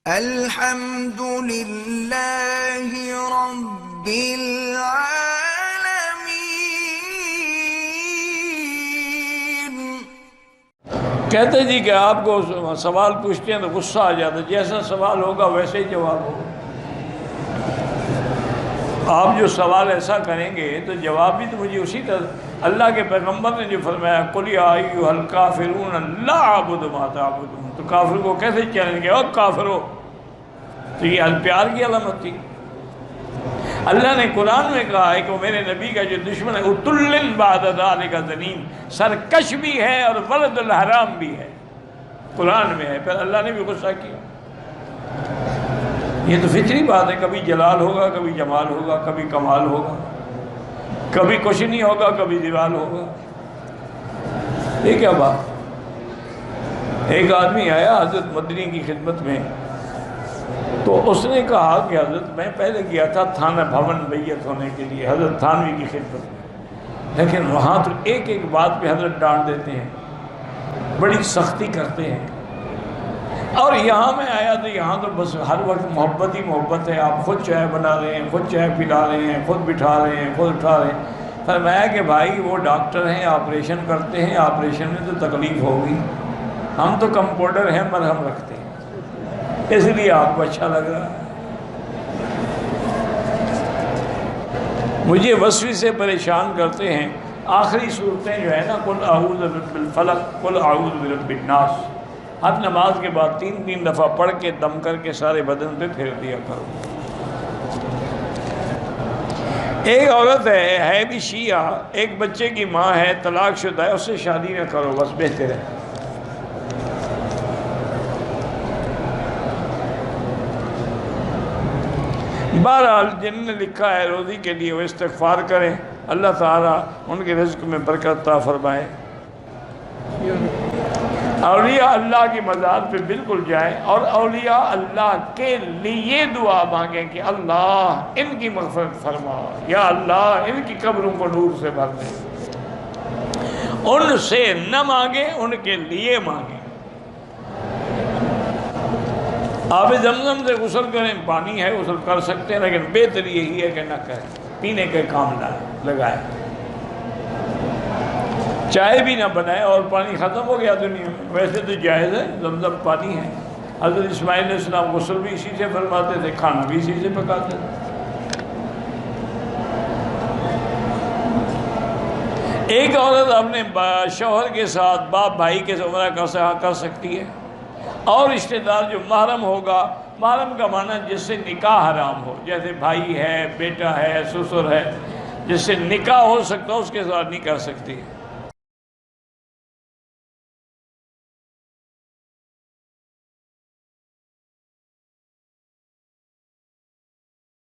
الحمد للہ رب العالمین۔ کہتے جی کہ آپ کو سوال پوچھتے ہیں تو غصہ آ جاتا ہے، جیسا سوال ہوگا ویسے ہی جواب ہوگا۔ آپ جو سوال ایسا کریں گے تو جواب بھی تو مجھے اسی طرح، اللہ کے پیغمبر نے جو فرمایا قُلْ يَا أَيُّهَا الْكَافِرُونَ لَا أَعْبُدُ مَا تَعْبُدُونَ، تو کافر کو کیسے چیلنج کیا او کافرو؟ تو یہ پیار کی علامت تھی۔ اللہ نے قرآن میں کہا ہے کہ وہ میرے نبی کا جو دشمن ہے عُتُلٍّ بَعْدَ ذَلِكَ زَنِيمٍ، سرکش بھی ہے اور ولد الحرام بھی ہے، قرآن میں ہے۔ پھر اللہ نے بھی غصہ کیا۔ یہ تو فطری بات ہے، کبھی جلال ہوگا، کبھی جمال ہوگا، کبھی کمال ہوگا، کبھی کچھ نہیں ہوگا، کبھی دیوال ہوگا۔ یہ کیا بات؟ ایک آدمی آیا حضرت مدنی کی خدمت میں، تو اس نے کہا کہ حضرت میں پہلے گیا تھا تھانہ بھون بیعت ہونے کے لیے حضرت تھانوی کی خدمت میں، لیکن وہاں تو ایک ایک بات پہ حضرت ڈانٹ دیتے ہیں، بڑی سختی کرتے ہیں، اور یہاں میں آیا تو یہاں تو بس ہر وقت محبت ہی محبت ہے، آپ خود چائے بنا رہے ہیں، خود چائے پلا رہے ہیں، خود بٹھا رہے ہیں، خود اٹھا رہے ہیں۔ فرمایا کہ بھائی وہ ڈاکٹر ہیں، آپریشن کرتے ہیں، آپریشن میں تو تکلیف ہوگی، ہم تو کمپاؤنڈر ہیں، مرہم رکھتے ہیں، اس لیے آپ کو اچھا لگ رہا ہے۔ مجھے وسوسے سے پریشان کرتے ہیں آخری صورتیں جو ہے نا، قُلْ أَعُوذُ بِرَبِّ الْفَلَقِ قُلْ أَعُوذُ بِرَبِّ النَّاسِ، ہر نماز کے بعد 3 دفعہ پڑھ کے دم کر کے سارے بدن پہ پھیر دیا کرو۔ ایک عورت ہے بھی شیعہ، ایک بچے کی ماں ہے، طلاق شدہ ہے، اس سے شادی نہ کرو، بس بہتر ہے۔ بہرحال جن نے لکھا ہے روزی کے لیے وہ استغفار کریں، اللہ تعالیٰ ان کے رزق میں برکت عطا فرمائے۔ اولیاء اللہ کی مزار پہ بالکل جائیں اور اولیاء اللہ کے لیے دعا مانگیں کہ اللہ ان کی مغفرت فرما، یا اللہ ان کی قبروں کو نور سے بھر دے۔ ان سے نہ مانگیں، ان کے لیے مانگیں۔ آب زمزم سے غسل کریں، پانی ہے غسل کر سکتے ہیں، لیکن بہتر یہی ہے کہ نہ کریں، پینے کے کام نہ لگائیں۔ چائے بھی نہ بنائے اور پانی ختم ہو گیا دنیا میں، ویسے تو جائز ہے، زمزم پانی ہے۔ حضرت اسماعیل علیہ السلام غسل بھی اسی سے فرماتے تھے، کھانا بھی اسی سے پکاتے تھے۔ ایک عورت اپنے شوہر کے ساتھ باپ بھائی کے ساتھ عمرہ کر سکتی ہے، اور رشتہ دار جو محرم ہوگا، محرم کا معنی جس سے نکاح حرام ہو، جیسے بھائی ہے، بیٹا ہے، سسر ہے، جس سے نکاح ہو سکتا ہے اس کے ساتھ نہیں کر سکتی ہے۔